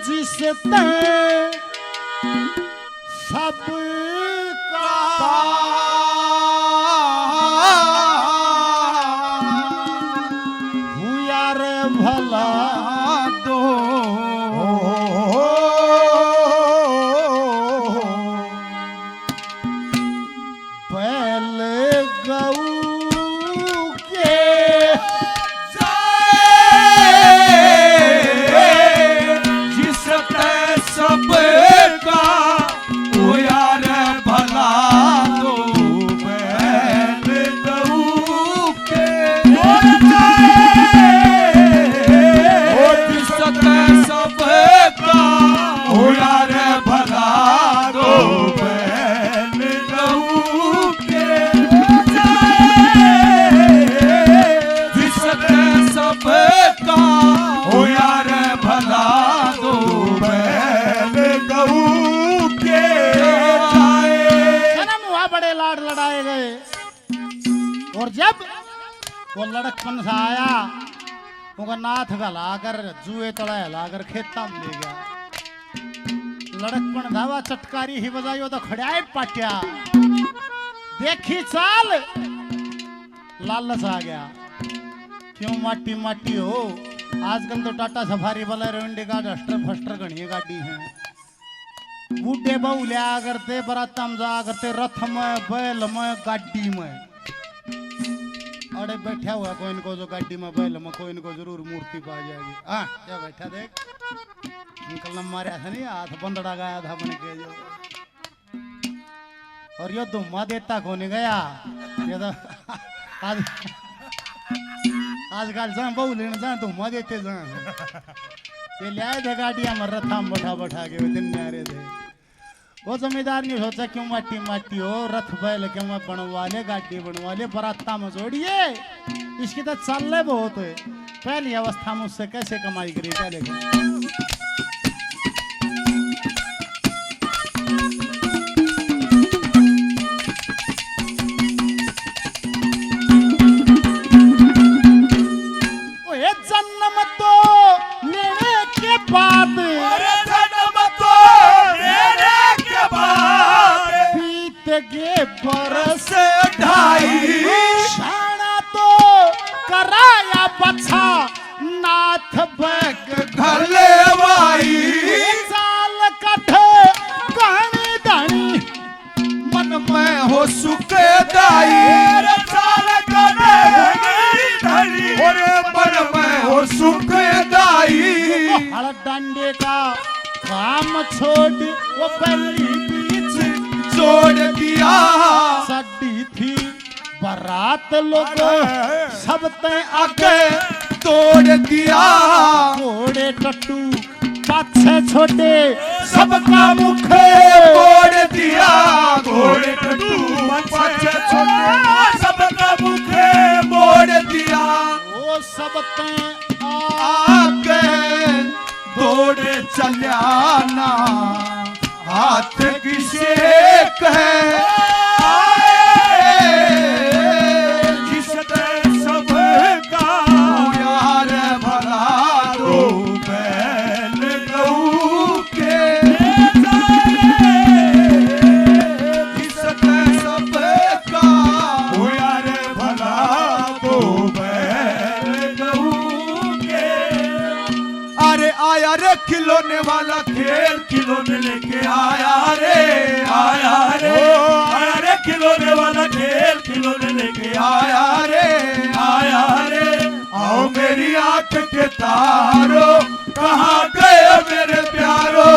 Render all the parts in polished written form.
जिसते सबका हुआ रे भला दो बैल गऊ के जिसते सबका हुआ रे भला दो बैल गऊ के जिसते सबका हुआ रे भला दो बैल गऊ के जिसते सबका हुआ रे भला दो बैल गऊ के जन्म हुआ बड़े लाड लड़ाए गए और जब वो लड़कपन सा आया उनका नाथ गलाकर जुए तड़ा हिलाकर खेता में ले गया। लड़कपन धावा चटकारी ही बजाई तो खड़ाए पाटिया देखी चाल लालच आ गया। क्यों माटी माटी हो आजकल तो Tata safari Bolero indica duster faster घनी गाड़ी है। बूढ़े बहु लिया करते बराता में जा करते रथ में बैल में गाड़ी में अरे बैठा हुआ कोई इनको जो गाड़ी में बैल में कोई इनको जरूर मूर्ति पा जाएगी। हाँ क्या बैठा देख अंकल ने मारे ऐसा नहीं हाथ बंदड़ा गाया था बन के जो और यो धुम्मा देता कोने गया ये तो आज आजकल जा बहु लेने जा धुम्मा देते जा ये ले आए थे गाड़िया में रथा में बैठा बैठा के दिन में आ रहे थे। वो जमींदार ने सोचा क्यों माटी माटी हो रथ बैल के मैं बनवा ले गाड़ी बनवा ले बराता में जोड़िए इसकी तो चल बहुत है। पहली अवस्था में उससे कैसे कमाई करी पहले जन्म तो लेने के बाद जन्म तो लेने के बाद बीत गए बरस ढाई शाना तो कराया बच्चा नाथ बैग घले वाई चाल कठे कहानी दानी मन में हो सुखे दाई चाल करे धनी और मन में हो सुखे दाई हड़ डंडे का काम छोड़ वो पहली बीच जोड़ दिया सड्डी थी बारात लोग सब ते आगे तोड़ दिया घोड़े टट्टू पाछे छोटे सबका मुख तोड़ दिया घोड़े टट्टू पाछे छोटे सबका मुख मोड़ दिया वो सब ते आगे दौड़े चल्याना हाथ किसे कहे जिसते सबका यार भला दो बैल गऊ के जिसते सबका यार भला दो बैल गऊ के। अरे आया रे खिलौने वाला खेल खिलौने लेके आया रे आया रे खिलौने वाला खेल खिलौने लेके आया रे आओ मेरी आंख के तारो कहाँ गए मेरे प्यारो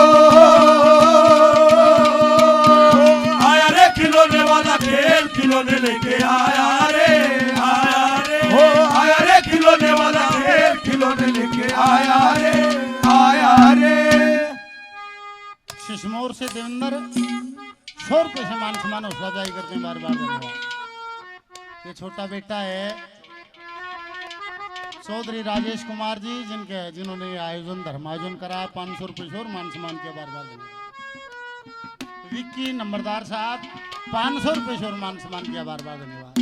आया रे खिलौने वाला खेल खिलौने लेके आया रे हो आया रे खिलौने वाला खेल खिलौने लेके आया रे शिशमोर से देवेंद्र 100 रुपये से मान सम्मान हौसला अफजाई करते हैं बार बार धन्यवाद। ये छोटा बेटा है चौधरी राजेश कुमार जी जिन्होंने आयोजन धर्मायोजन करा 500 रुपये और मान सम्मान किया बार बार धन्यवाद। विक्की नंबरदार साहब 500 रुपये और मान सम्मान किया बार बार धन्यवाद।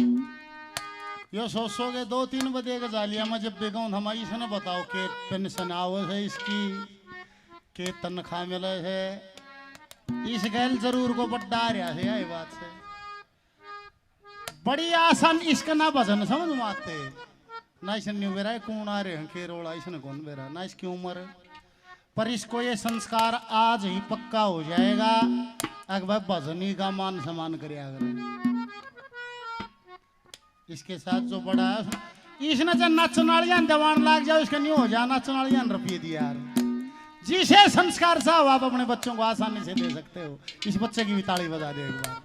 यो सोचोगे 2-3 बजे का जालिया में जब बेगाऊं हमारी से ना बताओ कि पेंशन आवत है इसकी के तनख्वाह मिले है इस गैल जरूर को बड्डा रहा है यही बात से बड़ी आसान इसका ना भजन समझ में आते ना इस न्यू मेरा कौन आ रहे हैं के रोड़ा इसने कौन मेरा ना इसकी उम्र पर इसको ये संस्कार आज ही पक्का हो जाएगा अगर भजनी का मान सम्मान करे अगर इसके साथ जो बड़ा है इसने जब नचनालियां दवान लाग जाओ इसका नहीं हो जा नचनालियां रुपये दिया यार जिसे संस्कार साहब आप अपने बच्चों को आसानी से दे सकते हो इस बच्चे की भी ताली बजा दे एक बार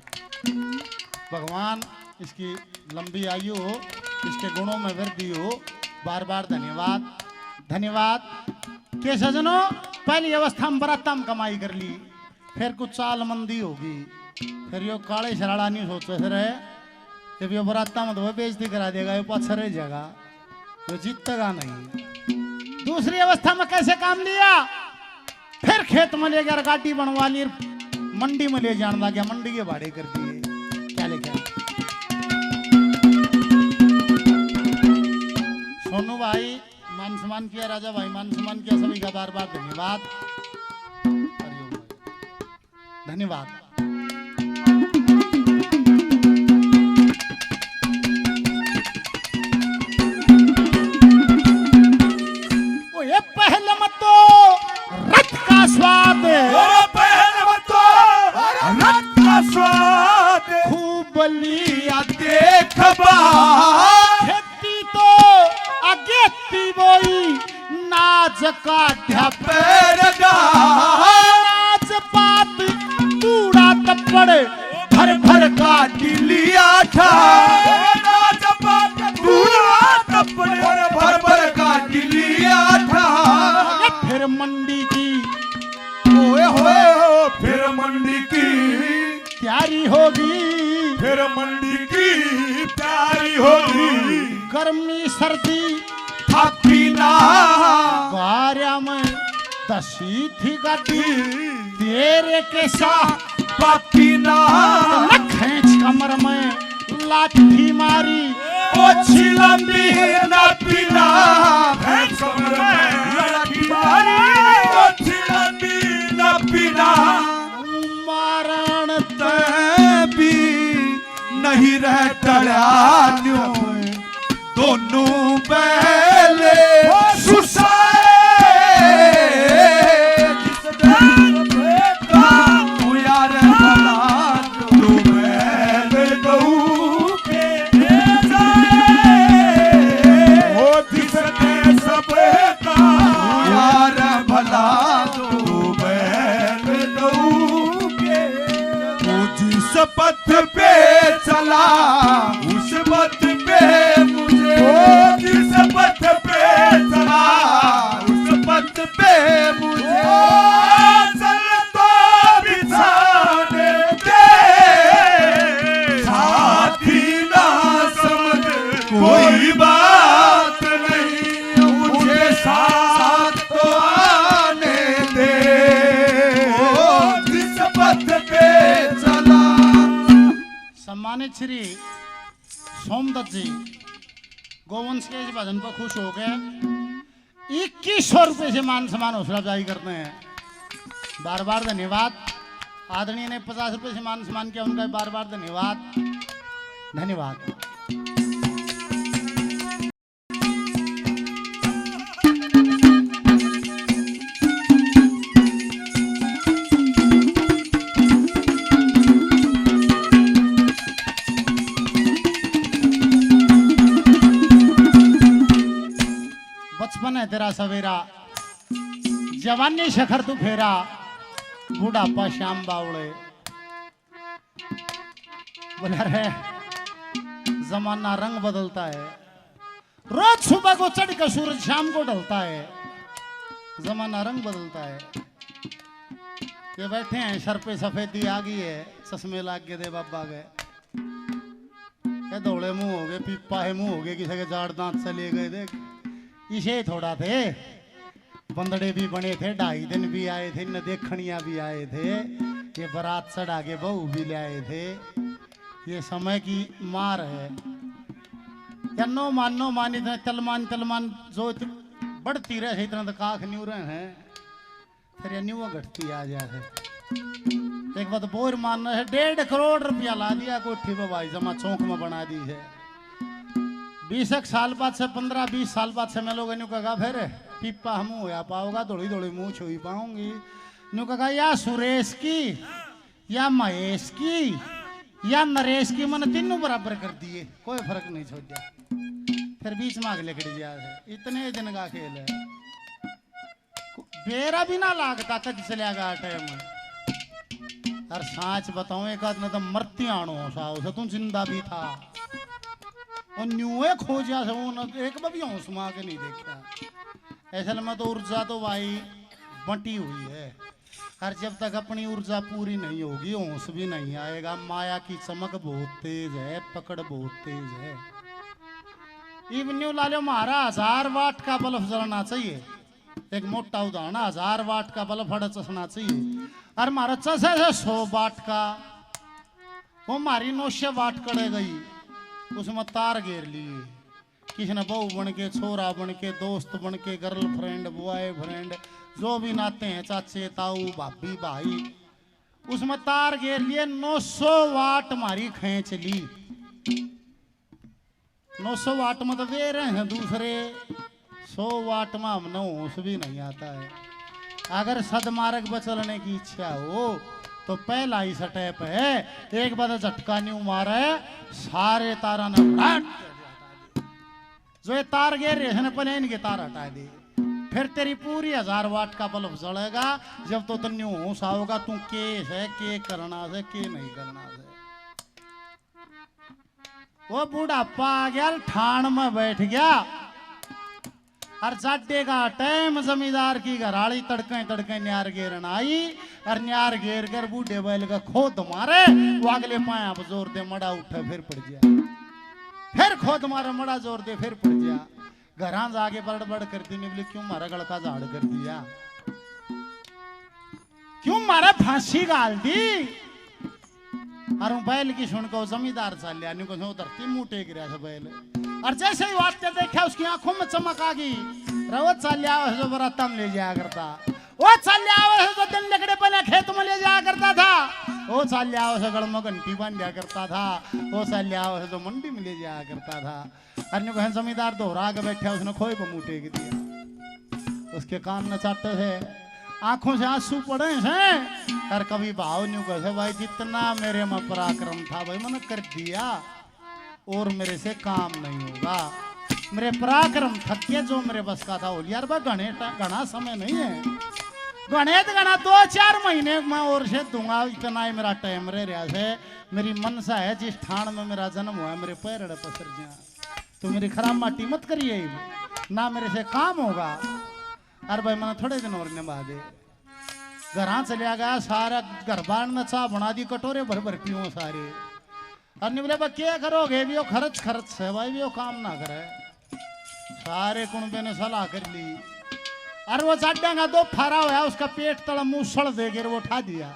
भगवान इसकी लंबी आयु हो इसके गुणों में वृद्धि हो बार बार धन्यवाद धन्यवाद के सजनों पहली अवस्था में बरातम कमाई कर ली फिर कुछ चाल मंदी होगी फिर यो काले शराड़ा नहीं सोचते रहे जब ये बराता में तो वह बेइज्जती करा देगा ये पाछा रह जाएगा तो जीतेगा नहीं दूसरी अवस्था में कैसे काम लिया फिर खेत में ले गया गाड़ी बनवा ली मंडी में ले जाने लग गया मंडी के भाड़े कर दिए क्या लेके सोनू भाई मान सम्मान किया राजा भाई मान सम्मान किया सभी का बार बार धन्यवाद धन्यवाद ये पहले मत तो रथ का स्वाद पहले मत तो रथ का स्वाद खूब लिया देख खेती तो अगेती बोई नाच का पैरगा नाच पात तूड़ा तप्पड़ भर भर का लिया था नाच पात तूड़ा तप्पड़ भर भर का लिया था फिर मंडी की ओए होए फिर मंडी की तैयारी होगी फिर मंडी की तैयारी होगी गर्मी सर्दी था पीना कार्य में दसी थी गाड़ी तेरे के साथ पीना खींच कमर में लाठी मारी ओछी लंबी ना पीना कमर में लाठी मारी ओछी लंबी ना पीना मारण भी नहीं रह टड़ा दोनों पहले सुसाए यार भला तू पहले गऊ के ओ दिसते सब का यार भला तू पहले गऊ के जिस पथ पे चला उस पथ पे मुझे जिस पथ पे चला उस पथ पे मुझे चल तो बिछाने दे साथी ना समझ कोई बात नहीं मुझे साथ तो आने दे जिस पथ पे चला सम्मानित श्री सोमदत्त जी गोवंश के इस भजन पर खुश हो गए 2100 रुपए से मान सम्मान हौसला अफजाई करते हैं बार बार धन्यवाद आदरणीय ने 50 रुपए से मान सम्मान किया उनका बार बार धन्यवाद धन्यवाद बचपन है तेरा सवेरा जवानी शखर तू फेरा बुढ़ापा श्याम बावड़े बोला रे जमाना रंग बदलता है रोज सुबह को चढ़ कर सूरज शाम को ढलता है जमाना रंग बदलता है ये बैठे हैं सर पे सफेदी आ गई है चश्मे लाग के दे बाबा गए दौड़े मुंह हो गए पीपा है मुंह हो गए किसी के जाड़ दांत चले गए देख इसे थोड़ा थे बंदड़े भी बने थे 2.5 दिन भी आए थे न देखनिया भी आए थे ये बारात चढ़ा के बहू भी ले आए थे ये समय की मार है या नो मानी तलमान जो बढ़ती रहे इतना तो काख नहीं रहे हैं फिर यानी वो घटती आ जाए। एक बात बोर मानना है, 1.5 करोड़ रुपया ला दिया कोठी पे भाई, जमा चौक में बना दी है। 20 साल बाद से 15-20 साल बाद से मैं लोगों ने कहा फिर पीपा हम होया पाओगा, थोड़ी थोड़ी मुंह छुई पाऊंगी। नु कहा या सुरेश की या महेश की या नरेश की, मैंने तीनों बराबर कर दिए, कोई फर्क नहीं छोड़ा। फिर बीच में आग लकड़ गया है। इतने दिन का खेल है, बेरा भी ना लागता कद चलिया गया टाइम। और सांच बताऊं, एक आदमी तो मरती आनो सा तू जिंदा भी था, और न्यूए खोजा से वो एक बार भी होश मां के नहीं देखा। ऐसे में तो ऊर्जा तो भाई बंटी हुई है, और जब तक अपनी ऊर्जा पूरी नहीं होगी होश भी नहीं आएगा। माया की चमक बहुत तेज है, पकड़ बहुत तेज है। इवन न्यू ला लो, हमारा 1000 वाट का बल्ब जलना चाहिए, एक मोटा उदाहरण, 1000 वाट का बल्ब फड़ चसना चाहिए, और हमारा चस है 100 वाट का, वो हमारी 900 वाट कड़े गई, उसमें तार घेर लिए। किसी ने बहू बन के, छोरा बन के, दोस्त बन के, गर्लफ्रेंड, बॉयफ्रेंड, जो भी नाते हैं, चाचे ताऊ भाभी भाई, उसमें तार घेर लिए। 900 वाट हमारी खींच ली। 900 वाट में तो वे रहे हैं दूसरे, 100 वाट में हमने होश भी नहीं आता है। अगर सदमार्ग पर चलने की इच्छा हो तो पहला ही स्टेप है, एक बार झटका नहीं मारा है, सारे तारा ने जो ये तार गिर रहे हैं पहले इनके तार हटा दे, फिर तेरी पूरी 1000 वाट का बल्ब जलेगा। जब तो तन्यू होश आओगा तू के है, के करना है, के नहीं करना है। वो बुढ़ापा आ गया, ठाण में बैठ गया, और जाडे का टाइम जमींदार की घराड़ी तड़के तड़के न्यार घेरन आई, और न्यार घेर कर बूढ़े बैल का खोद मारे, वो अगले पाया पर जोर दे, मड़ा उठे फिर पड़ गया, फिर खोद मारे, मड़ा जोर दे, फिर पड़ गया। घरां जाके बड़बड़ करती नहीं, बोले क्यों मारा गल का झाड़ कर दिया, क्यों मारा फांसी गाल दी। और बैल की सुन को जमींदार चल लिया, नहीं को धरती मुंह टेक रहा था बैल, और जैसे ही वास्ते देखा उसकी आंखों में चमक आ गई। वो चल जो बराता में ले जाया करता, वो चल जो दिन लकड़े पहले खेत में ले जाया करता था, वो चल से गल में घंटी बांध दिया करता था, वो चल जो मंडी में ले जाया करता था। अन्य बहन जमींदार दोहरा के बैठा, उसने खोए को मुंह टेक दिया, उसके कान में चाटे है, आंखों से आंसू पड़े हैं। और कभी भाव न्यू कहे भाई जितना मेरे में पराक्रम था भाई मैंने कर दिया, और मेरे से काम नहीं होगा, मेरे पराक्रम थक के जो मेरे बस का था हो लिया। घना समय नहीं है, घना 2-4 महीने मैं और से दूंगा, इतना ही मेरा टाइम रहा है। मेरी मनसा है जिस ठाण में मेरा जन्म हुआ मेरे पैर पसर जाए, तो मेरी खराब माटी मत करिए ना, मेरे से काम होगा। अरे भाई मैंने थोड़े दिन और निभा दे, घर चलिया गया, सारा घर बार ने चाह बना दी, कटोरे भर भर पियो सारे। और नहीं बोले क्या करोगे, भी वो खर्च है भाई, भी वो काम ना करे। सारे कुंबे ने सलाह कर ली, और वो चाटेगा 2 फारा हुआ, उसका पेट तड़ा मुंह सड़ दे गिर, वो उठा दिया,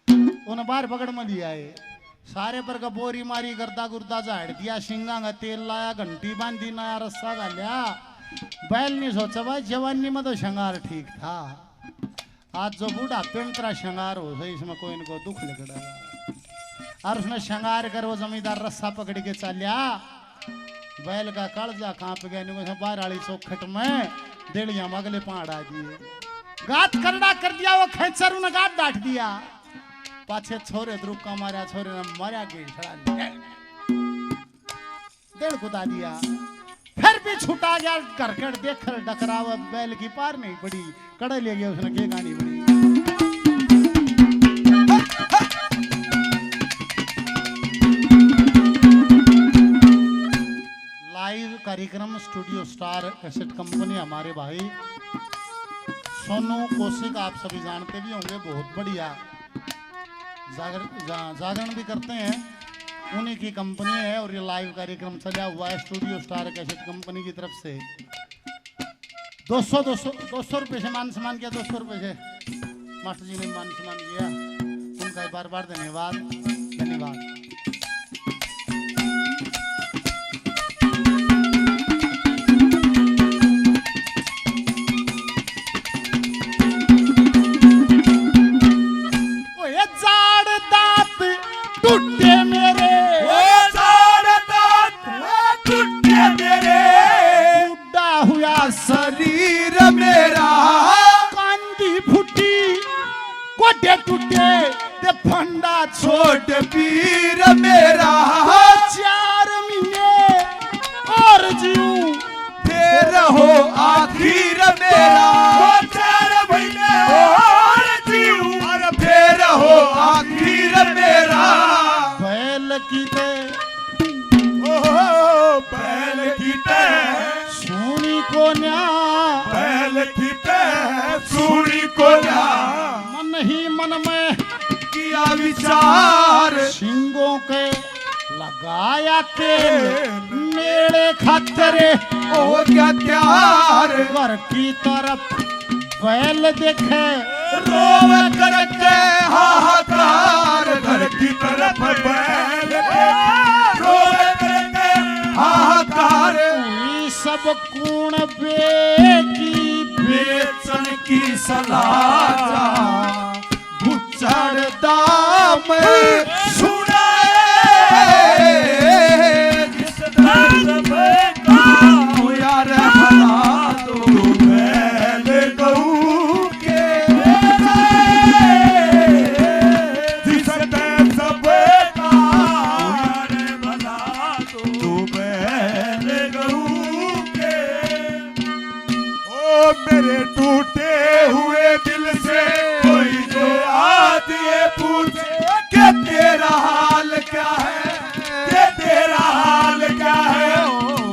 उन्हें बाहर पकड़ में लिया है। सारे पर का बोरी मारी, गर्दा गुर्दा झाड़ दिया, सिंगा का तेल लाया, घंटी बांधी, नया रस्सा डालिया। बैल नहीं सोचा भाई जवानी में तो श्रृंगार ठीक था, आज जो बूढ़ा पेंतरा श्रृंगार हो सही, इसमें कोई इनको दुख लगड़ा। और उसने श्रृंगार कर वो जमींदार रस्सा पकड़ के चलिया, बैल का कड़जा कांप गया, बाहर वाली चौखट में डेड़िया अगले पहाड़ आ दिए, गात करड़ा कर दिया, वो खेचर उन्हें गात डांट दिया, पाछे छोरे द्रुका मारा, छोरे ने मारा के डेढ़ कुदा दिया, फिर भी छुटा गया। करकट देख कर डकरावा, बैल की पार नहीं पड़ी, कड़े ले गया उसने, के गानी पड़ी। लाइव कार्यक्रम स्टूडियो स्टार कैसेट कंपनी, हमारे भाई सोनू कौशिक, आप सभी जानते भी होंगे, बहुत बढ़िया जागरण भी करते हैं, उन्हीं की कंपनी है। और ये लाइव कार्यक्रम चला हुआ है स्टूडियो स्टार कैसेट कंपनी की तरफ से। 200 रुपये से मान सम्मान किया, 200 रुपये से मास्टर जी ने मान सम्मान किया, उनका बार बार धन्यवाद। टूटे मेरे सारे दांत टूटे मेरे बुढ़ा हुआ शरीर मेरा कांदी फूटी गोडे टूटे ते फंडा छोट पीर मेरा 4 महीने और जीऊं फिर हो आखिर मेरा 4 महीने और जीऊं और फिर हो आखिर मेरा बैल की ते बैल कीते सोनी को न्या बैल कीते सूरी को ना मन ही मन में किया विचार सिंगों के लगाया तेल मेरे खातरे हो गया त्यार घर की तरफ बैल देखे रोव करके हाहाकार घर की तरफ बैल रोव करके हाहाकार हुई सब कूण बेकी बेचन की सलाह भुचड़ दाम सुनाए जिस दर्द पे काम यार भला तो बैल गऊ के जिस दर्द पे काम यार भला तो बैल गऊ के ओ मेरे टूटे हुए दिल से कोई जो आज ये पूछे कि तेरा हाल क्या है कि तेरा हाल क्या है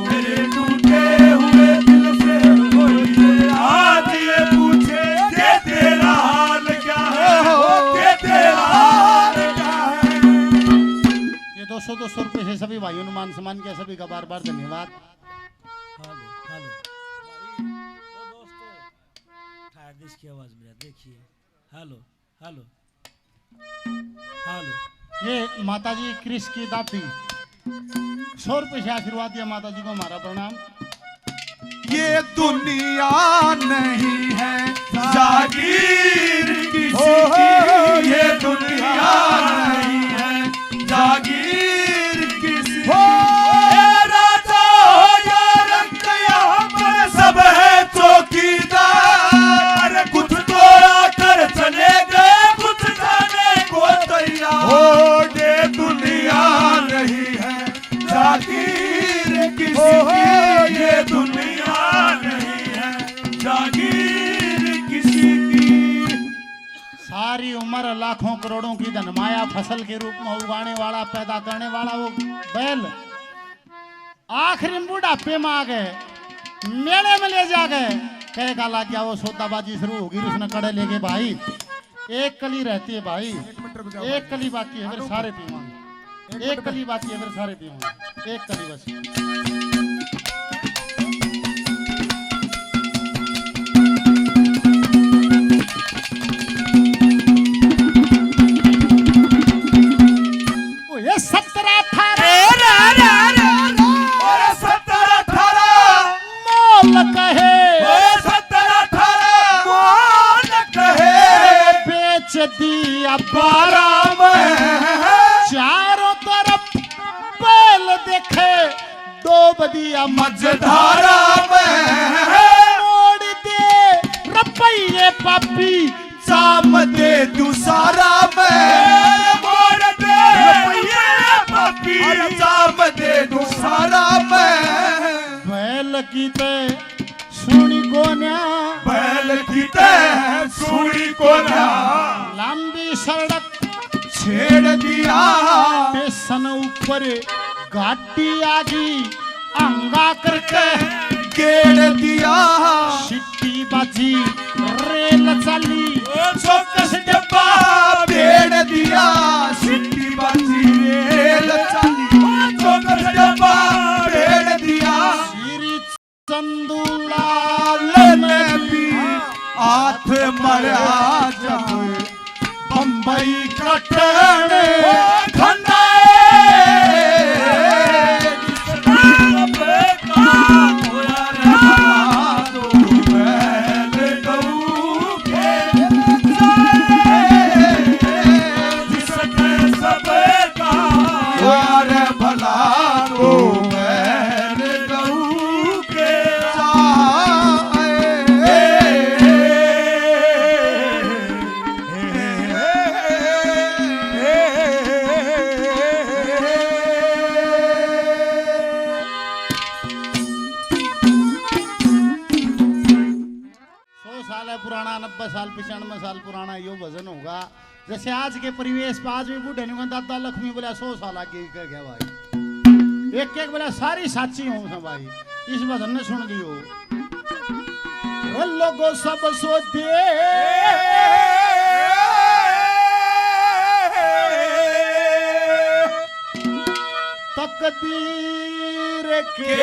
मेरे टूटे हुए दिल से कोई जो आज ये पूछे कि तेरा हाल क्या है कि तेरा हाल क्या है ये 200 रुपए से सभी भाइयों ने मान सम्मान किया सभी का बार बार धन्यवाद हेलो हेलो ओ दोस्तों ठार देश की आवाज मेरा देखिए हेलो हेलो हेलो ये माताजी क्रिस की दाती 100 रुपए से आशीर्वाद दिया माताजी को हमारा प्रणाम ये दुनिया नहीं है जागीर किसी की ये दुनिया नहीं है जागीर किसी की राजा हो या रंग यहाँ पर सब है चौकीदार कुछ तो आकर चले गए कुछ जाने को तैयार हो ये दुनिया नहीं है जागीर किसी की ये दुनिया नहीं है जागीर किसी की सारी उम्र लाखों करोड़ों की धनमाया फसल के रूप में उगाने वाला पैदा करने वाला वो बैल आखिरी बुढ़ापे में आ गए मेले में ले जा गए कहेगा लग गया वो सौदाबाजी शुरू होगी उसने कड़े लेके भाई एक कली रहती है भाई एक कली बाकी है फिर सारे पीवांगे एक कली बाकी है फिर सारे पीवांगे एक कली बस ओ ये 17-18 और 17-18 मोल कहे 17-18 मोल कहे बेच दिया 12 में चारों तरफ बैल देखे डूब दिया मझधारा में मोड़ दे रुपये पापी शाम दे दूसरा में मोड़ दे ये पापी शाम दे दूसरा में बैल की ते सुनी को न्या बैल की तय सुई को ना लंबी सड़क छेड़ दिया स्टेशन ऊपर गाड़ी आगी अंगा करके गेड़ दिया सिट्टी बाजी रेल चली चौकस डब्बा भेड़ दिया सिट्टी बाजी रेल चली चौकस डब्बा भेड़ दिया श्री चंदूला लाल ने भी हाथ मरा जब बम्बई कटने सब है पुराना, 90 साल 95 साल पुराना यो भजन होगा। जैसे आज के परिवेश पे आज भी बूढ़े नहीं दादा लक्ष्मी बोला 100 साल आगे कह गया भाई, एक एक बोला सारी साची हूँ भाई। इस भजन ने सुन लियो। लोगों सब सोते तकदीर के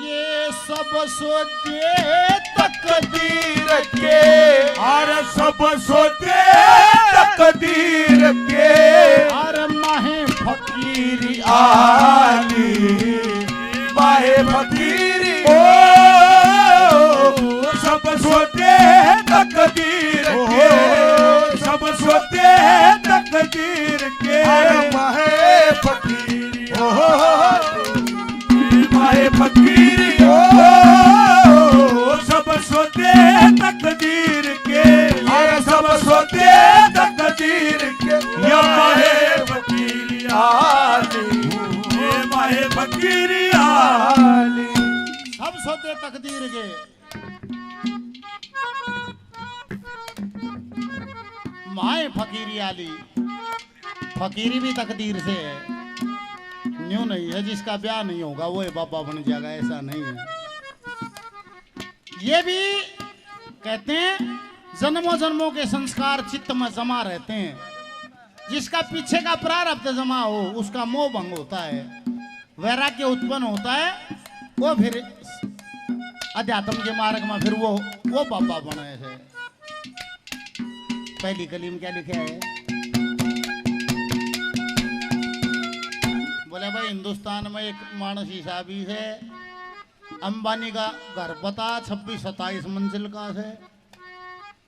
ये सब सोते तकदीर के, और सब सोते तकदीर के, और माहे फकीरी आली माहे फकीरी ओ सब सोते तकदीर के, सब सोते तकदीर के, माहे फकीरी ओ माहे फकीरी ओ सब सोते तकदीर के, सब सोते तकदीर के, या माहे फकीरी आली माहे फकीरी आली। सब सोते तकदीर के। माए फकीरी आली, फकीरी भी तकदीर से है, न्यू नहीं है। जिसका ब्याह नहीं होगा वो है बाबा बन जाएगा, ऐसा नहीं है। ये भी कहते हैं जन्मों जन्मों के संस्कार चित्त में जमा रहते हैं। जिसका पीछे का प्रारब्ध जमा हो उसका मोह भंग होता है, वैराग्य उत्पन्न होता है, वो फिर अध्यात्म के मार्ग में फिर वो बाबा बने है। पहली कली में क्या लिखा है? बोले भाई हिंदुस्तान में एक मानस हिसाबी है, अंबानी का घर बता 26-27 मंजिल का है,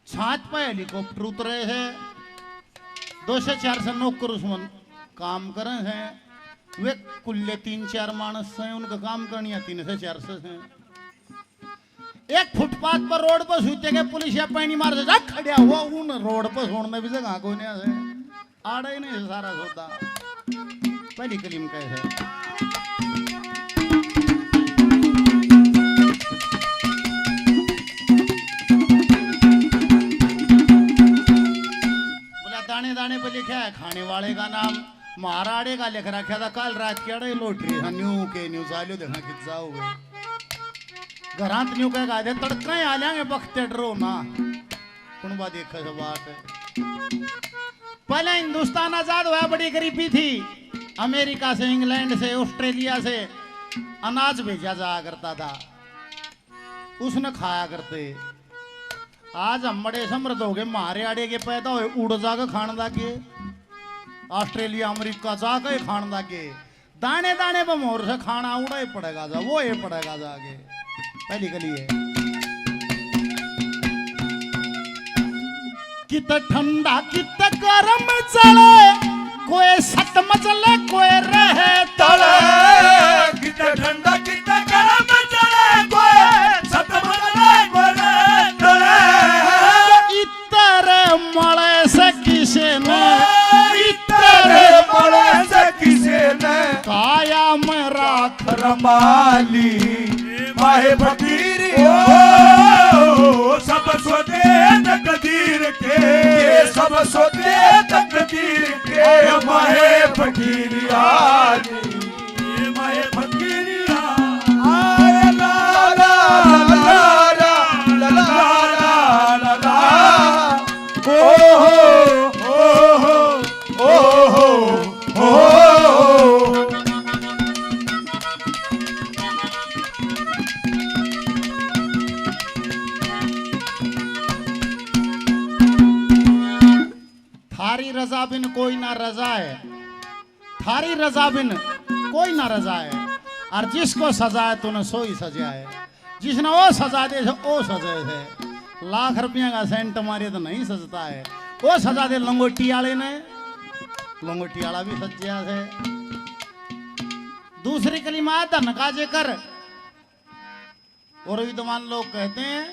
छात पे हेलीकॉप्टर उतरे है, 2 से 4 से नौकर उसमें काम करे हैं, वे कुल्ले 3-4 मानस हैं, उनका काम करनी है 3 से 4 से हैं। एक फुटपाथ पर रोड पर सूते के पुलिस या पैनी मार से खड़िया हुआ उन रोड पर छोड़ने भी जगह कोई नहीं है, आड़ा ही नहीं सारा सोता। पहली कलीम कैसे बोला दाने दाने पे लिखा है खाने वाले का नाम, महाराड़े का लिख रखा था कल रात की अड़े लोटरी न्यू के न्यू चालू देखना कितना हो गए घरात न्यू कह गादे तड़का ही आ लेंगे बखते डरो ना कौन बात एक बात है। पहले हिंदुस्तान आजाद हुआ बड़ी गरीबी थी, अमेरिका से इंग्लैंड से ऑस्ट्रेलिया से अनाज भेजा जाया करता था, उसने खाया करते। आज हम बड़े समृद्ध हो गए, मारे आड़े के पैदा हुए उड़ जाकर खान लागे, ऑस्ट्रेलिया अमेरिका जाकर खान लागे, दाने दाने पर मोर से खाना उड़ा ही पड़ेगा जा, वो ही पड़ेगा जाके। पहली गली है कित ठंडा कित गरम चले, कोई सत मचले कोई रहे तले, कित ठंडा कित गरम चले, कोई सत मचले कोई रहे तले। इतर मले से किसे ने, इतर मले से किसे ने, काया में राख रमाली माहे फकीरी ओ सब सोते तकदीर के, सब सोते तकदीर के, माहे फकीरी आली माहे फकीरी आली ला ला ला ला ला ला ओ हो ओ हो ओ थारी रजा बिन कोई ना रजा है, थारी रजा बिन कोई ना रजा है, और जिसको सजा है तूने सोई सजा है, जिसने वो सजा दे वो सजे थे। लाख रुपया का सेंट मारे तो नहीं सजता है, वो सजा दे लंगोटी वाले ने, लंगोटी वाला भी सज्जा है। दूसरी कलिमा धन का जेकर, और विद्वान लोग कहते हैं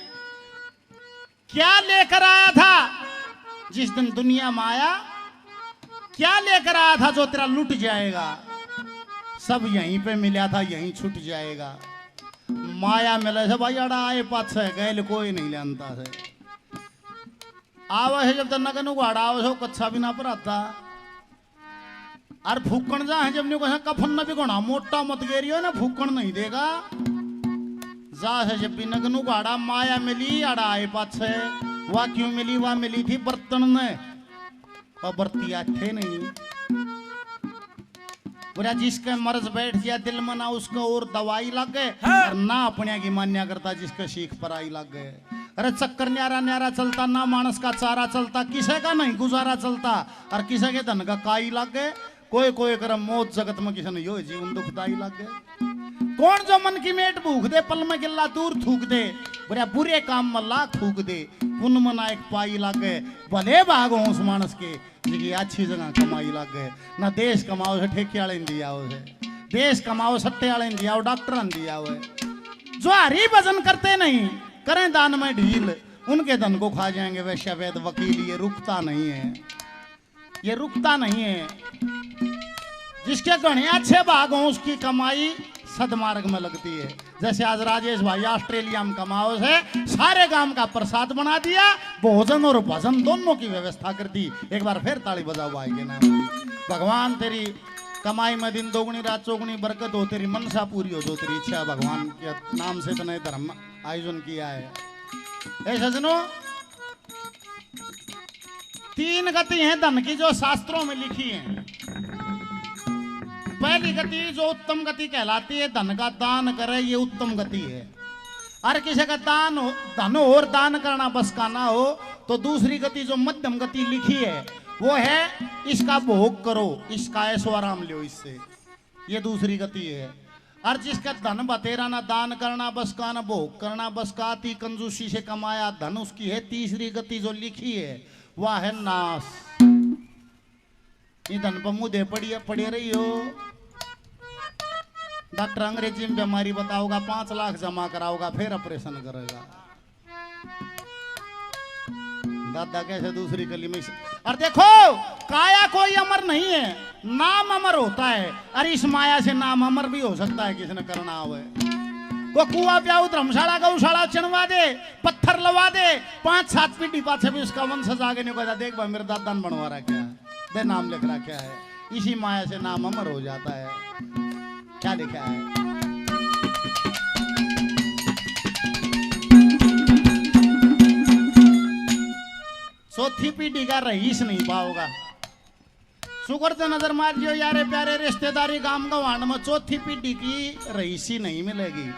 क्या लेकर आया था जिस दिन दुनिया में आया, क्या लेकर आया था जो तेरा लुट जाएगा। सब यहीं पे मिला था, यहीं छूट जाएगा। माया मिले से भाई अड़ा आए पास है गैल कोई नहीं जानता है। आवा है जब तक नगन उगाड़ा आवा हो कच्चा भी ना पर आता और फूकण जा है जब नहीं कहा कफन न भी गोना मोटा मत गेरियो ना फूकण नहीं देगा जा है जब भी नगन उगाड़ा माया मिली अड़ा आए पास है। वह क्यों मिली? वह मिली थी बर्तन में और बर्तिया थे नहीं। बुरा जिसके मर्ज बैठ गया दिल में ना उसको और दवाई लग गए और ना अपने की मान्या करता जिसके सीख पर आई लग गए। अरे चक्कर न्यारा न्यारा चलता ना मानस का चारा चलता, किसे का नहीं गुजारा चलता और किसे के धन का काई लग गए। कोई कोई करम मौत जगत में किसी ने यो जीवन दुखदाई लग गए। कौन जो मन की मेट भूख दे पल में गिल्ला दूर थूक दे, बुरा बुरे काम में लाख थूक दे, पुन मना एक पाई लग गए। भले भाग हो उस मानस के जिसकी अच्छी जगह कमाई लग गए। ना देश कमाओ से ठेके वाले दिया हो है, देश कमाओ सट्टे वाले दिया हो, डॉक्टर दिया हो है। जो हरी भजन करते नहीं करें दान में ढील, उनके धन को खा जाएंगे वैश्य वैद वकील। ये रुकता नहीं है, ये रुकता नहीं है। जिसके गणे अच्छे भाग हों उसकी कमाई सदमार्ग में लगती है। जैसे आज राजेश भाई ऑस्ट्रेलिया में कमाओ से सारे गांव का प्रसाद बना दिया, भोजन और भजन दोनों की व्यवस्था कर दी। एक बार फिर ताली बजाओ भाई के नाम। भगवान तेरी कमाई में दिन दोगुनी रात चौगुनी बरकत हो, तेरी मनसा पूरी हो, जो तेरी इच्छा भगवान के नाम से तने धर्म आयोजन किया है। ऐ सजनों, तीन गति हैं धन की जो शास्त्रों में लिखी है। पहली गति जो उत्तम गति कहलाती है, धन का दान करे, ये उत्तम गति है। और किसी का दान हो, धन हो और दान करना बस का ना हो, तो दूसरी गति जो मध्यम गति लिखी है वो है इसका भोग करो, इसका ऐशो आराम लो इससे, ये दूसरी गति है। और जिसका धन बतेरा ना दान करना बस का, ना भोग करना बस का, अति कंजूसी से कमाया धन उसकी है तीसरी गति जो लिखी है, वह है नाश। ये धन पर मुँह पड़े रही हो। डॉक्टर अंग्रेजी में बीमारी बताओगा, 5 लाख जमा कराओगा, फिर ऑपरेशन करेगा। दादा कैसे दूसरी गली में। और देखो काया कोई अमर नहीं है, नाम अमर होता है। और इस माया से नाम अमर भी हो सकता है किसने करना हो। को कुआ प्याऊ धर्मशाला गौशाला चढ़वा दे, पत्थर लगा दे, 5-7 पीढ़ी पाछे भी उसका वंशज आगे नहीं कहता देख भाई मेरे दादा ने बनवा रहा क्या दे, नाम लिख रहा क्या है। इसी माया से नाम अमर हो जाता है। क्या लिखा है? चौथी पीढ़ी का रईस नहीं पाओगा। शुक्र से नजर मारियो यारे प्यारे रिश्तेदारी गांव गवान में चौथी पीढ़ी की रईसी नहीं मिलेगी।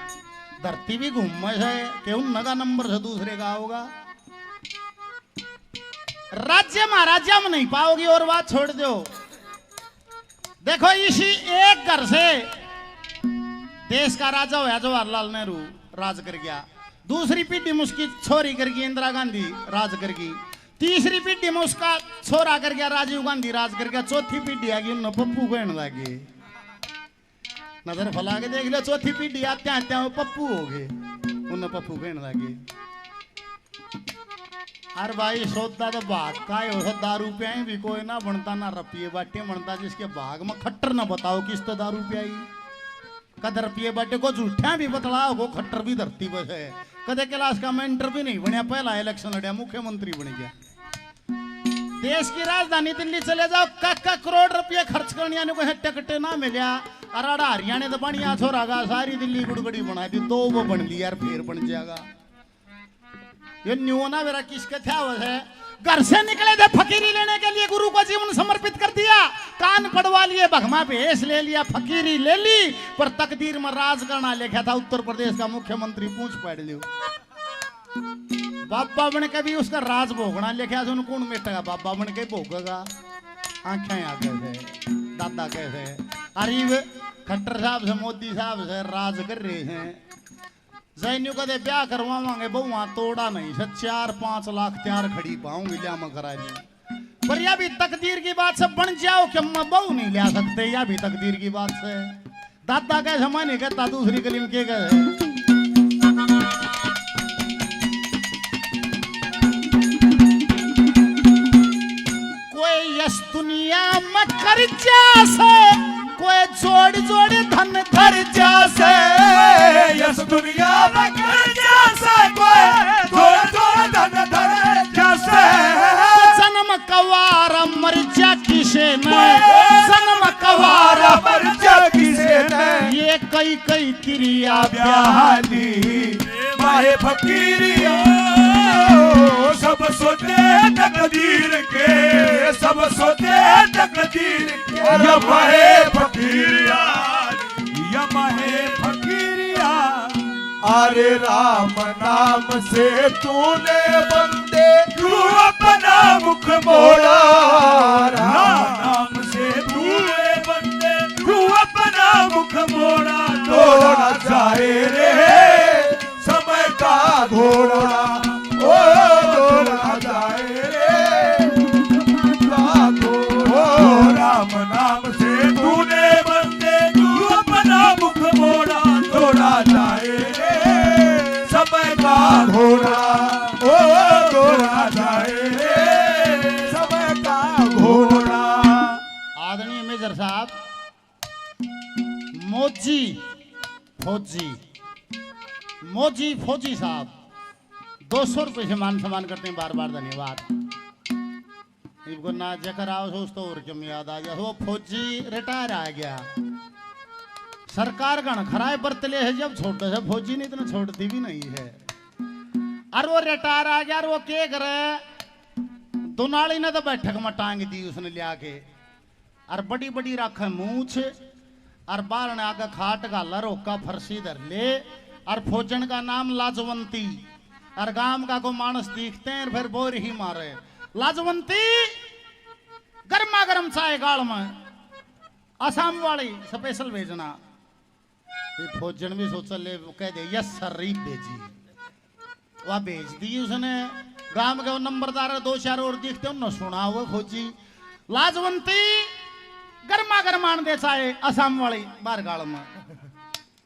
धरती भी घूम है क्यों नगा नंबर से दूसरे का होगा। राज्य महाराज्य में नहीं पाओगी। और बात छोड़ दो, देखो इसी एक घर से देश का राजा होया जवाहरलाल नेहरू राज कर गया, दूसरी पीढ़ी में उसकी छोरी कर गई इंदिरा गांधी राज कर गई, तीसरी पीढ़ी में उसका छोरा कर गया राजीव गांधी राज कर गया, चौथी पीढ़ी आ गई उन पप्पू कहने लगे। नजर फैला के देख लो, चौथी पीढ़ी आते आते वो पप्पू हो गए, उन पप्पू कहने लगे। अरे भाई सोचता तो भाग का है, दारू पियाई भी कोई ना बनता ना रपिए बाटे बनता, जिसके भाग में खट्टर ना बताओ किस तो दारू पियाई। कदर पिए बाटे को झूठा भी बतलाओ, को खट्टर भी धरती बस है। कदे क्लास का मेंटर भी नहीं बनया, पहला इलेक्शन लड़िया मुख्यमंत्री बन गया। देश की राजधानी दिल्ली चले जाओ, का करोड़ रुपये खर्च करने को टिकटे ना मिलिया। अराड़ा हरियाणा तो बढ़िया छोरा गा, सारी दिल्ली गुड़गड़ी बना दी, 2 वो बन ली यार, फिर बन जाएगा। ये न्यू ना मेरा किसके था है। घर से निकले थे फकीरी लेने के लिए, गुरु को जीवन समर्पित कर दिया, कान पड़वा लिए, भगमा भेष ले लिया, फकीरी ले ली, पर तकदीर में राज करना लिखा था उत्तर प्रदेश का मुख्यमंत्री पूछ पड़ लियो। बाबा बन के भी उसका राज भोगना लिखा था, कौन मिटेगा, बाबा बन के भोगेगा। आंखें आगे से दादा कैसे अरे खट्टर साहब से मोदी साहब से राज कर रहे हैं। जैन्यू कदे ब्याह करवावांगे बहुआ तोड़ा नहीं से 4-5 लाख तैयार खड़ी पाऊंगी लिया मैं करा ली। पर यह भी तकदीर की बात से बन जाओ कि मैं बहु नहीं ले सकते, यह भी तकदीर की बात से। दादा कैसे मैं नहीं कहता, दूसरी गली में के गए कोई यस दुनिया में कर जा से कोई जोड़ जोड़ धन धर जैसे यस दुनिया में कर जैसे कोई थोड़ा थोड़ा धन धर जैसे जन्म कवारा मर जा किसे ने जन्म कवारा मर जा किसे ने ये कई कई क्रिया ब्याहली माहे फकीरिया सब सोचे तकदीर के सब सोचे तकदीर के या माहे फकीरिया या माहे फकीरिया अरे राम नाम से तूने बंदे तू अपना मुख मोड़ा राम नाम से तूने बंदे तू अपना मुख मोड़ा तोड़ा जाए रे समय का घोड़ा ओ तोड़ा जाए रे का घोड़ा राम नाम से तूने बंदे तू अपना मुख मोड़ा तोड़ा जाए रे समय का घोड़ा ओ तोड़ा जाए रे समय का घोड़ा। आदरणीय मेजर साहब मोजी फौजी साहब 200 रुपए से मान सम्मान करते हैं, बार बार धन्यवाद। इनको ना जकर आओ सोचते और क्यों याद आ गया, वो फौजी रिटायर आ गया। सरकार गण खराए बरतले है जब छोटे से फौजी ने इतना छोड़ती भी नहीं है। और वो रिटायर आ गया और वो क्या करे, दुनाली ने तो बैठक में टांग दी उसने लिया के, और बड़ी बड़ी रख मूछ और बाल ने आगे खाट गाला रोका फरसी धर ले, और फौजन का नाम लाजवंती, और गांव का को मानस दिखते हैं फिर बोर ही मारे। लाजवंती गर्मा गर्म चाय गाल में आसाम वाली स्पेशल भेजना। ये फौजन भी सोच ले कह दे यस सर री भेजी, वह भेज दी उसने। गांव के नंबरदार 2-4 और दिखते उन्होंने सुना हुआ फौजी लाजवंती गर्मा गर्मान दे चाहे असम वाली बार गाल में,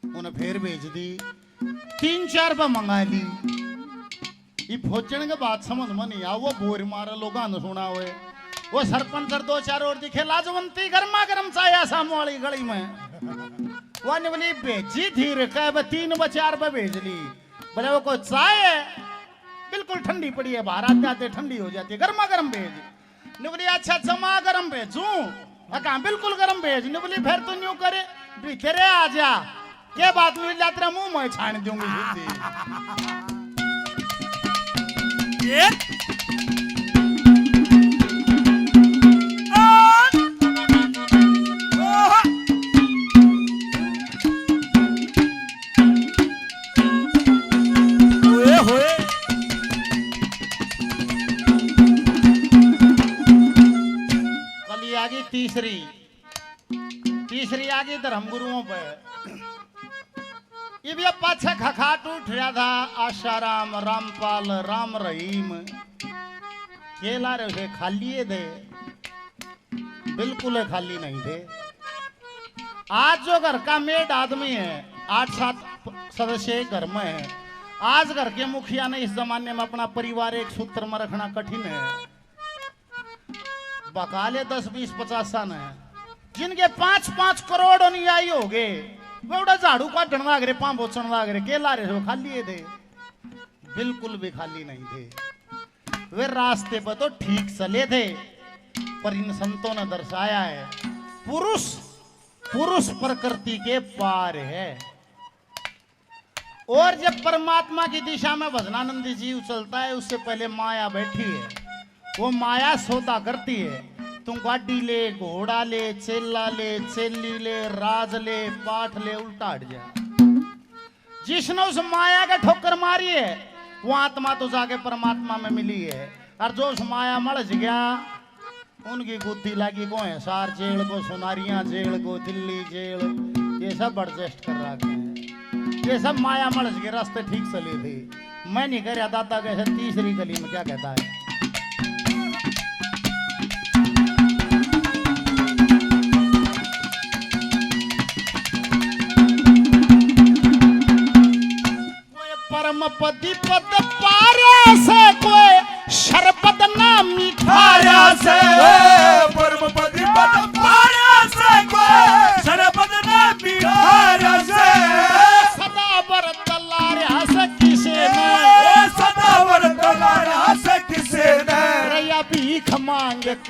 उन्हें फिर भेज दी। 3-4 रुपये मंगा ली। ये फौजन के बात समझ में नहीं आ, वो बोर मारे लोग सुना हुए। वो सरपंच 2-4 और दिखे लाजवंती गर्मा गर्म चाहे असम वाली गली में, वो ने बोली भेजी थी रे, कह 3-4 रुपये भेज ली। बोले वो कोई चाय बिल्कुल ठंडी पड़ी है, बाहर आते आते ठंडी हो जाती है, गर्मा गर्म भेज। ने बोली अच्छा जमा गर्म भेजूं, कहा बिल्कुल गर्म भेज। ने बोली फिर तो न्यू करे तेरे आ जा, क्या बात मिल जाती तेरा मुंह में छान दूंगी। कली आ गई तीसरी आ गई धर्म गुरुओं पे। ये भी अब पाछे खखाट उठ रहा था आशाराम रामपाल राम रहीम, केला रे उसे खाली थे, बिल्कुल खाली नहीं थे। आज जो घर का मेड आदमी है 8-7 सदस्य घर में है, आज घर के मुखिया ने इस जमाने में अपना परिवार एक सूत्र में रखना कठिन है। बकाले 10-20-50 सन है, जिनके 5-5 करोड़ अनुयायी हो गए, वे उड़ा झाड़ू काटने लाग रहे, पांव पोछने लाग रहे, केला रहे वो खाली थे, बिल्कुल भी खाली नहीं थे। वे रास्ते पर तो ठीक चले थे, पर इन संतों ने दर्शाया है पुरुष प्रकृति के पार है। और जब परमात्मा की दिशा में भजनानंदी जीव चलता है, उससे पहले माया बैठी है, वो माया सौदा करती है। तुम गाड़ी ले, घोड़ा ले, चेला ले, चेली ले, राज ले, पाठ ले, उल्टा हट जा। जिसने उस माया के ठोकर मारी है वो आत्मा तो जाके परमात्मा में मिली है, और जो उस माया मलझ गया उनकी बुद्धि लगी को है सार जेल को, सुनारियां जेल को, दिल्ली जेल, ये सब एडजस्ट कर रखे हैं। ये सब माया मलझ के रास्ते ठीक चले थे। मैं नहीं कह रहा दादा कैसे तीसरी गली में क्या कहता है। परम पति पद पारा से कोई शरबत ना मीठारा से, परम पति पद पारा से कोई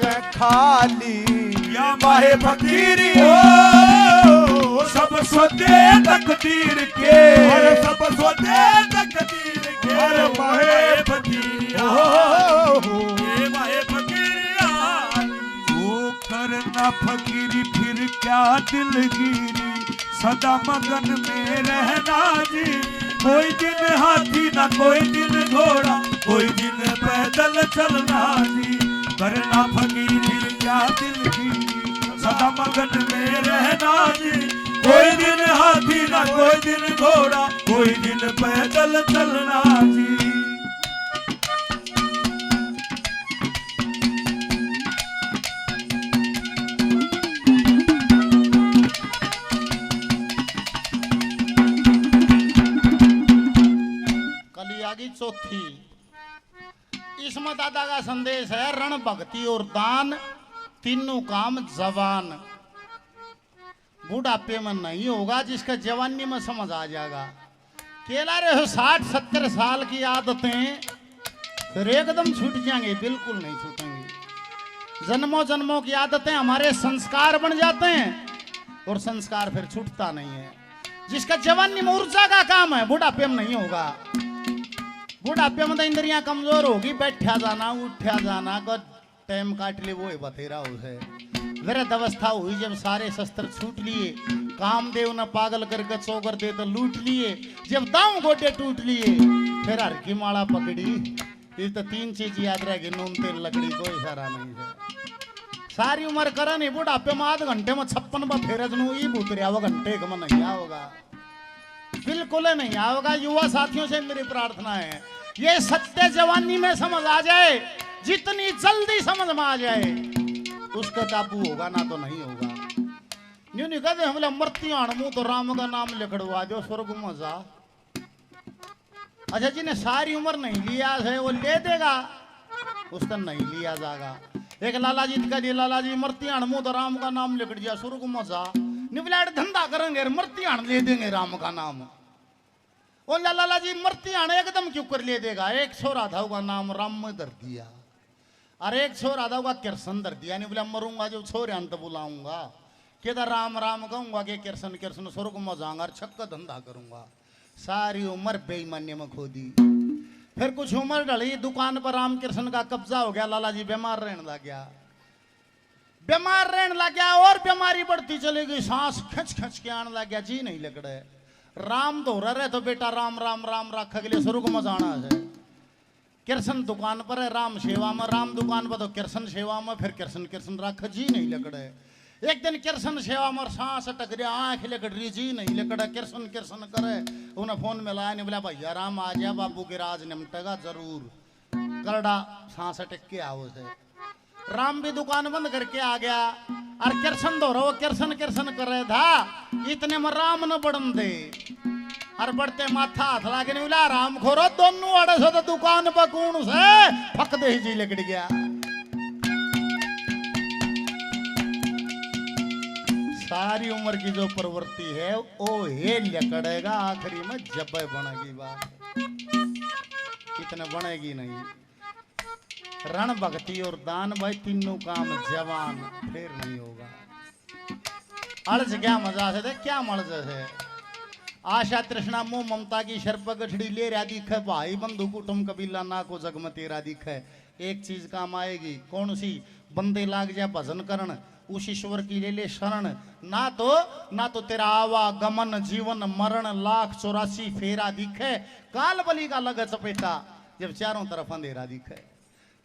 से खाली या माहे फकीरी हो सब सोते तकदीर के अरे सब सोते तकदीर के अरे माहे फकीरी हो ये माहे फकीरी वो करना फकीरी फिर क्या दिलगिरी सदा मगन में रहना जी कोई दिन हाथी ना कोई दिन घोड़ा कोई दिन पैदल चलना जी करना फकीरी क्या दिलगिरी सदा मगन में रहना जी कोई दिन हाथी ना कोई दिन घोड़ा कोई दिन पैदल चलना जी कलियागी चौथी इसमें दादा का संदेश है रण भक्ति और दान तीनों काम जवान बुढ़ापे में नहीं होगा जिसका जवानी में समझ आ जाएगा केला रहे हो 60-70 साल की आदतें फिर एकदम छूट जाएंगे बिल्कुल नहीं छूटेंगी जन्मों जन्मों की आदतें हमारे संस्कार बन जाते हैं और संस्कार फिर छूटता नहीं है जिसका जवानी में ऊर्जा का काम है बुढ़ापे में नहीं होगा बुढ़ापे में तो इंद्रियां कमजोर होगी बैठा जाना उठा जाना का टाइम काट ले वो बतेरा उसे वृद्ध अवस्था हुई जब सारे शस्त्र छूट लिए कामदेव ने पागल करके चौकर दे तो लूट लिए जब दांव गोटे टूट लिए फिर हर की माला पकड़ी ये तो 3 चीज याद रहेगी नून तेल लकड़ी कोई सारा नहीं है सारी उम्र करा नहीं बुढ़ापे में आध घंटे में 56 फेरज नू ही भूतरिया वो घंटे में नहीं आओगा बिल्कुल नहीं आओगा युवा साथियों से मेरी प्रार्थना है ये सत्य जवानी में समझ आ जाए जितनी जल्दी समझ में आ जाए उसका काबू होगा ना तो नहीं होगा न्यू नहीं कहते हम लोग मरती मुंह तो राम का नाम लिखड़वा दो स्वर्ग में जा अच्छा जिन्हें सारी उम्र नहीं लिया है वो ले देगा उसका नहीं लिया जाएगा एक लाला जी का दिए लाला जी मरती मुंह तो राम का नाम लिख दिया स्वर्ग में जा निबलाट धंधा करेंगे मरती ले देंगे राम का नाम वो लाला जी मरती एकदम क्यों कर ले देगा एक छोरा था उसका नाम राम में धर दिया अरे एक छोरा था उसका कृष्ण धर दिया नहीं बोला मरूंगा जो छोरे अंत बुलाऊंगा कहता राम राम कहूंगा कि कृष्ण कृष्ण स्वर्ग में जाऊंगा छक्का धंधा करूंगा सारी उम्र बेईमानी में खो दी फिर कुछ उम्र ढली दुकान पर राम कृष्ण का कब्जा हो गया लाला जी बीमार रहने लग गया और बीमारी बढ़ती चली गई सांस खिंच खिंच के आने लग गया जी नहीं लकड़े राम दोहरा रहे तो बेटा राम राम राम रखा के लिए स्वर्ग में जाना है कृष्ण दुकान पर है राम सेवा में राम दुकान पर तो कृष्ण सेवा में फिर कृष्ण कृष्ण रख जी नहीं लकड़े एक दिन कृष्ण सेवा में सांस अटक रही आंख लकड़ रही जी नहीं लकड़े कृष्ण कृष्ण करे उन्हें फोन में लाया नहीं बोला भैया राम आ जाए बाबू के राज निमटेगा जरूर करड़ा सांस अटक के आओ से राम भी दुकान बंद करके आ गया और कृष्ण दो रहो कृष्ण कृष्ण कर रहे था इतने में राम न बढ़न दे और बढ़ते माथा हाथ लागे नहीं बोला राम खोरो दोनों अड़े से तो दुकान पर कौन से फक दे जी लकड़ गया सारी उम्र की जो प्रवृत्ति है वो हे लकड़ेगा आखिरी में जब बनेगी बात इतने बनेगी नहीं रण भक्ति और दान भाई तीनों काम जवान फिर नहीं होगा अर्ज क्या मजा से थे क्या मर्ज है आशा तृष्णा मोह ममता की शर्प गठड़ी ले रहा दिखे भाई बंधु कुटुम कबीला ना को जग में तेरा दिखे एक चीज काम आएगी कौन सी बंदे लाग जाए भजन करण उस ईश्वर की ले ले शरण ना तो तेरा आवागमन जीवन मरण 1,84 फेरा दिखे काल बली का लग चपेटा जब चारों तरफ अंधेरा दिखे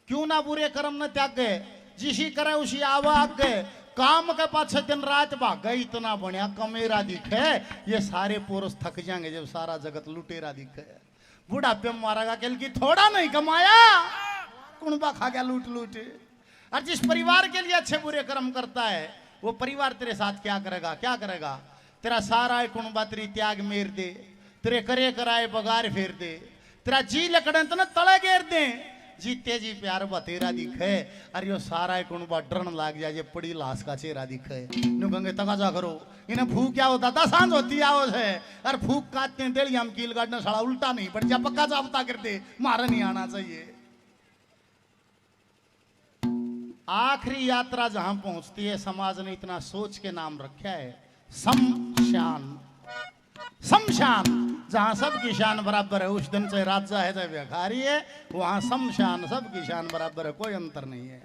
क्यों ना बुरे कर्म न त्यागे जिसी करे उसी आवाग गए काम के पाछे दिन रात भाग गए इतना बढ़िया कमेरा दिखे ये सारे पुरुष थक जाएंगे जब सारा जगत लुटेरा दिखे बुढ़ापे में मारा गया कि थोड़ा नहीं कमाया कुणबा खा गया लूट लूट और जिस परिवार के लिए अच्छे बुरे कर्म करता है वो परिवार तेरे साथ क्या करेगा तेरा सारा कुणबा तेरी त्याग मेर दे तेरे करे कराए बगार फेर दे तेरा जी लकड़े तो न तले घेर दे जीते जी प्यार बतेरा दिखे अरे यो सारा कुणबा डरन लाग जाए पड़ी लाश का चेहरा दिखे नु कहेंगे तकाजा करो इन्हें फूक क्या होता था सांझ होती आओ है और फूक काटते हैं तेल हम कील काटने साला उल्टा नहीं पड़ जा पक्का जापता करते मारा नहीं आना चाहिए आखिरी यात्रा जहां पहुंचती है, समाज ने इतना सोच के नाम रखा है शमशान। शमशान जहां सबकी शान बराबर है, उस दिन चाहे राजा है चाहे भिखारी है, वहां शमशान सबकी शान बराबर है, कोई अंतर नहीं है।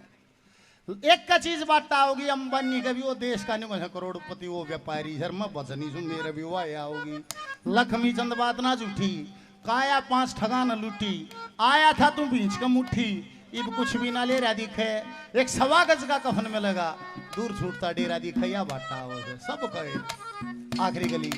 एक का चीज बात होगी, अंबानी का भी वो देश का नहीं करोड़पति, वो व्यापारी शर्मा बचनी सु मेरे भी वो आया होगी। लक्ष्मी चंद बात ना झूठी, काया 5 ठगा न लूटी, आया था तू बीच का मुट्ठी, इब कुछ भी ना ले रहा दिखे, एक 1.25 गज का कफन में लगा, दूर छूटता डेरा दिखे या बाटा हो सब कहे। आखिरी गली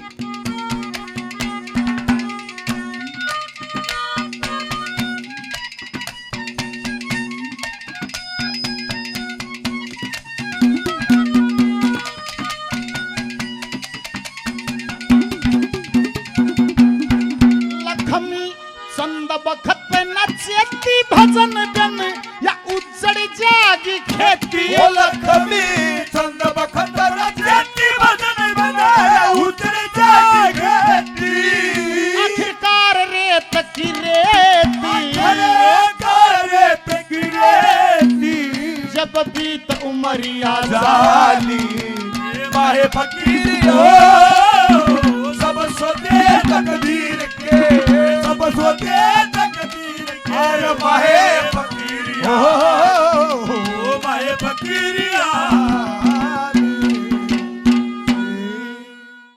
बखत पे नचती भजन बन या उजड़ जागी खेती। लक्ष्मी चंद बखत नचती भजन बन या उजड़ जागी खेती। आखिरकार रेत की रेती, आखिरकार रेत की रेती, जब बीत उमरिया जाली बाहे फकीर हो, सब सोते तकदीर के, सब सोते तकदीर के, बाहे फकीर हो।